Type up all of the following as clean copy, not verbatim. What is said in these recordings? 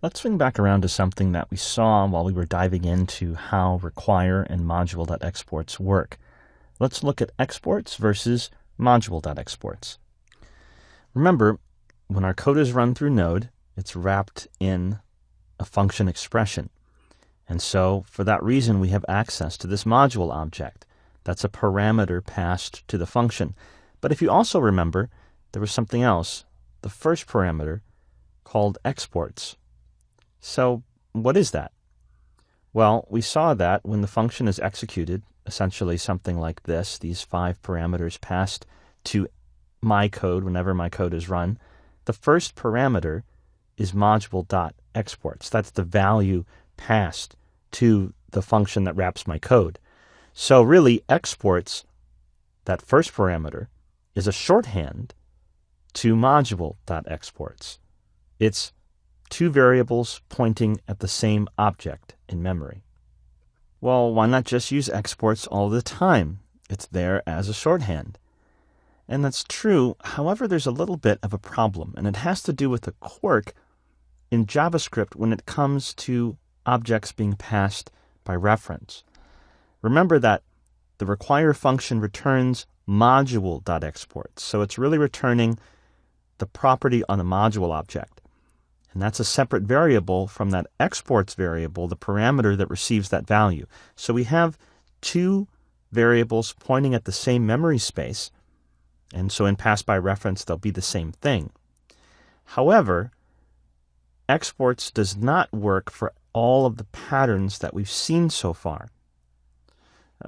Let's swing back around to something that we saw while we were diving into how require and module.exports work. Let's look at exports versus module.exports. Remember, when our code is run through Node, it's wrapped in a function expression. And so, for that reason, we have access to this module object. That's a parameter passed to the function. But if you also remember, there was something else, the first parameter, called exports. So what is that? Well, we saw that when the function is executed, essentially something like this, these 5 parameters passed to my code whenever my code is run, the first parameter is module.exports. That's the value passed to the function that wraps my code. So really, exports, that first parameter, is a shorthand to module.exports. It's 2 variables pointing at the same object in memory. Well, why not just use exports all the time? It's there as a shorthand. And that's true. However, there's a little bit of a problem, and it has to do with a quirk in JavaScript when it comes to objects being passed by reference. Remember that the require function returns module.exports, so it's really returning the property on the module object. And that's a separate variable from that exports variable, the parameter that receives that value. So we have 2 variables pointing at the same memory space, and so in pass by reference, they'll be the same thing. However, exports does not work for all of the patterns that we've seen so far.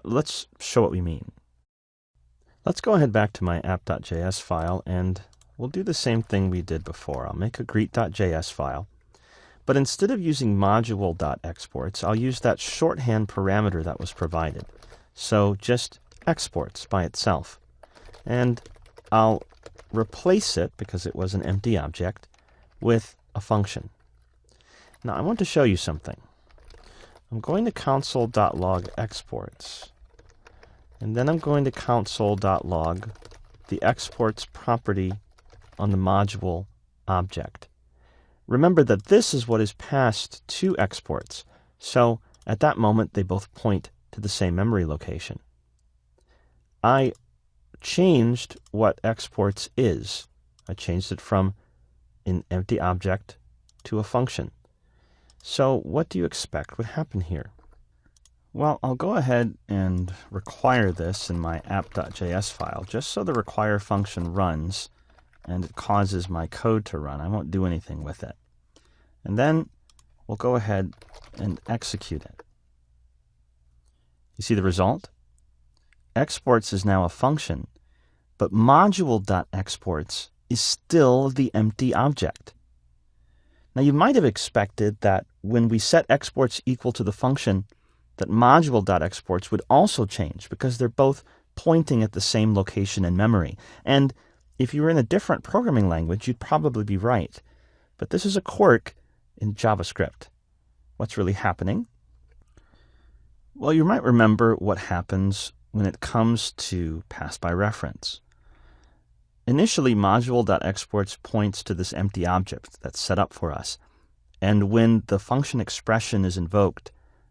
Let's show what we mean. Let's go ahead back to my app.js file, and we'll do the same thing we did before. I'll make a greet.js file, but instead of using module.exports, I'll use that shorthand parameter that was provided. So just exports by itself. And I'll replace it, because it was an empty object, with a function. Now I want to show you something. I'm going to console.log exports, and then I'm going to console.log the exports property on the module object. Remember that this is what is passed to exports, so at that moment they both point to the same memory location. I changed what exports is. I changed it from an empty object to a function. So what do you expect would happen here? Well, I'll go ahead and require this in my app.js file, just so the require function runs and it causes my code to run. I won't do anything with it. And then we'll go ahead and execute it. You see the result? Exports is now a function, but module.exports is still the empty object. Now you might have expected that when we set exports equal to the function, that module.exports would also change, because they're both pointing at the same location in memory. And if you were in a different programming language, you'd probably be right. But this is a quirk in JavaScript. What's really happening? Well, you might remember what happens when it comes to pass by reference. Initially, module.exports points to this empty object that's set up for us. And when the function expression is invoked,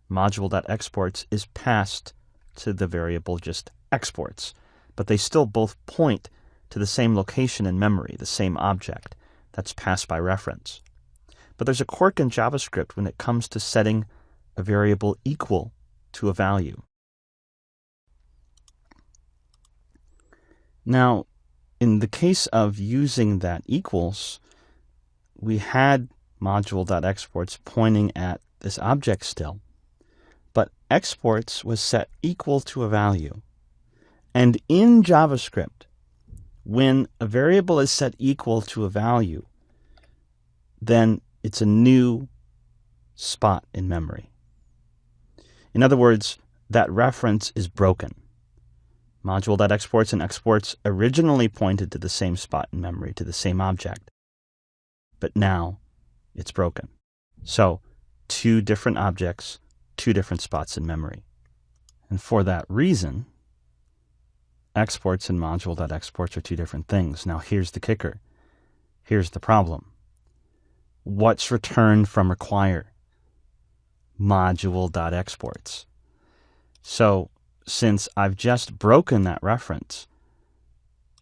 module.exports is passed to the variable just exports. But they still both point to the same location in memory, the same object that's passed by reference. But there's a quirk in JavaScript when it comes to setting a variable equal to a value. Now, in the case of using that equals, we had module.exports pointing at this object still, but exports was set equal to a value. And in JavaScript, when a variable is set equal to a value, then it's a new spot in memory. In other words, that reference is broken. Module.exports and exports originally pointed to the same spot in memory, to the same object. But now it's broken. So 2 different objects, 2 different spots in memory. And for that reason, exports and module.exports are 2 different things. Now here's the kicker. Here's the problem. what's returned from require? Module.exports. So since I've just broken that reference,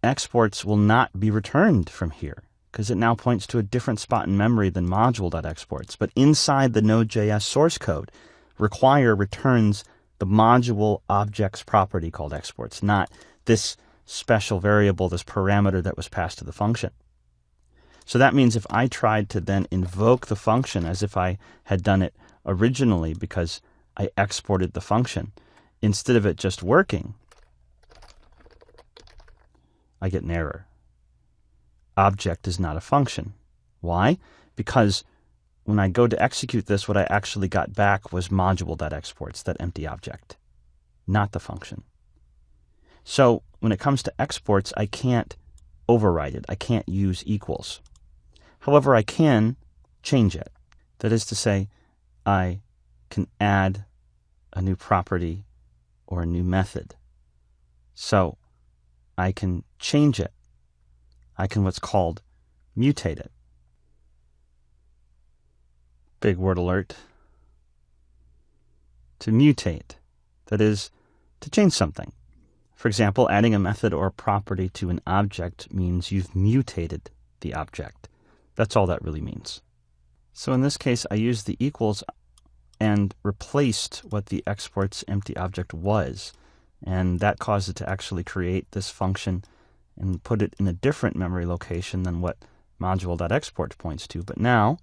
exports will not be returned from here because it now points to a different spot in memory than module.exports. But inside the Node.js source code, require returns the module object's property called exports, not this special variable, this parameter that was passed to the function. So that means if I tried to then invoke the function as if I had done it originally because I exported the function, instead of it just working, I get an error. Object is not a function. Why? Because when I go to execute this, what I actually got back was module.exports, that empty object, not the function. So when it comes to exports, I can't override it. I can't use equals. However, I can change it. That is to say, I can add a new property or a new method. So I can change it. I can what's called mutate it. Big word alert. To mutate, that is, to change something. For example, adding a method or a property to an object means you've mutated the object. That's all that really means. So in this case, I used the equals and replaced what the export's empty object was. And that caused it to actually create this function and put it in a different memory location than what module.export points to. But now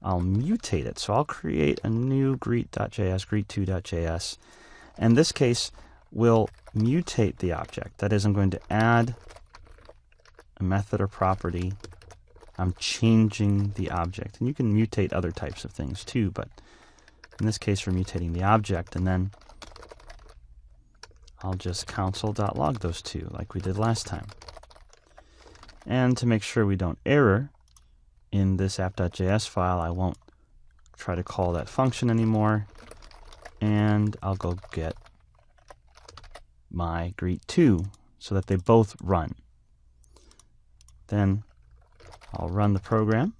I'll mutate it. So I'll create a new greet.js, greet2.js. And this case will mutate the object. That is, I'm going to add a method or property. I'm changing the object. And you can mutate other types of things too, but in this case we're mutating the object, and then I'll just console.log those two like we did last time. And to make sure we don't error in this app.js file, I won't try to call that function anymore, and I'll go get my greet2 so that they both run. Then I'll run the program.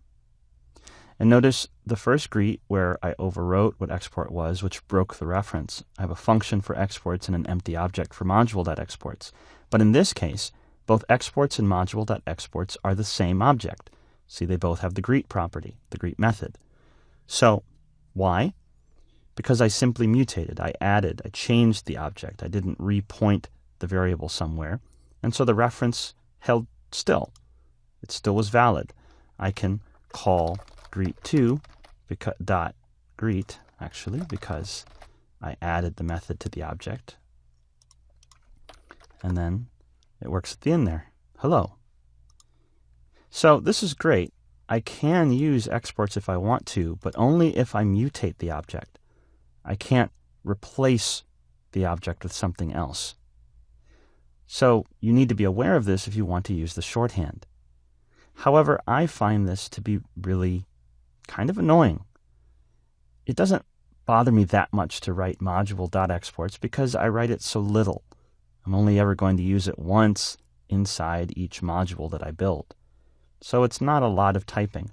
And notice the first greet where I overwrote what export was, which broke the reference. I have a function for exports and an empty object for module.exports. But in this case, both exports and module.exports are the same object. See, they both have the greet property, the greet method. So why? Because I simply mutated. I changed the object. I didn't repoint the variable somewhere. And so the reference held still. It still was valid. I can call greet2 dot greet, actually, because I added the method to the object. And then it works at the end there. Hello. So this is great. I can use exports if I want to, but only if I mutate the object. I can't replace the object with something else. So you need to be aware of this if you want to use the shorthand. However, I find this to be really kind of annoying. It doesn't bother me that much to write module.exports because I write it so little. I'm only ever going to use it once inside each module that I build. So it's not a lot of typing.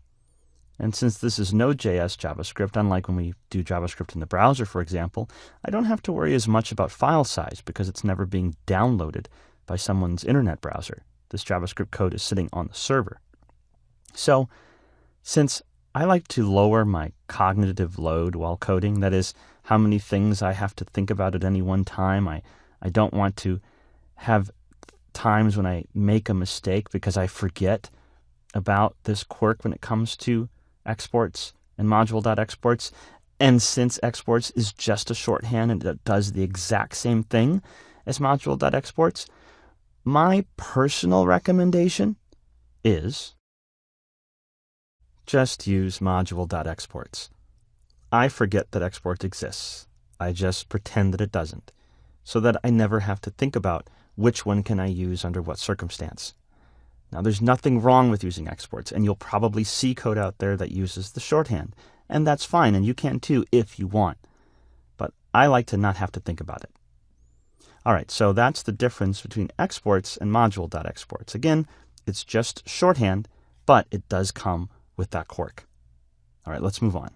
And since this is Node.js JavaScript, unlike when we do JavaScript in the browser, for example, I don't have to worry as much about file size because it's never being downloaded by someone's internet browser. This JavaScript code is sitting on the server. So, since I like to lower my cognitive load while coding, that is, how many things I have to think about at any one time, I don't want to have times when I make a mistake because I forget about this quirk when it comes to exports and module.exports. And since exports is just a shorthand and it does the exact same thing as module.exports, my personal recommendation is just use module.exports. I forget that export exists. I just pretend that it doesn't, so that I never have to think about which one can I use under what circumstance. Now, there's nothing wrong with using exports, and you'll probably see code out there that uses the shorthand, and that's fine, and you can too if you want. But I like to not have to think about it. All right, so that's the difference between exports and module.exports. Again, it's just shorthand, but it does come with that quirk. All right, let's move on.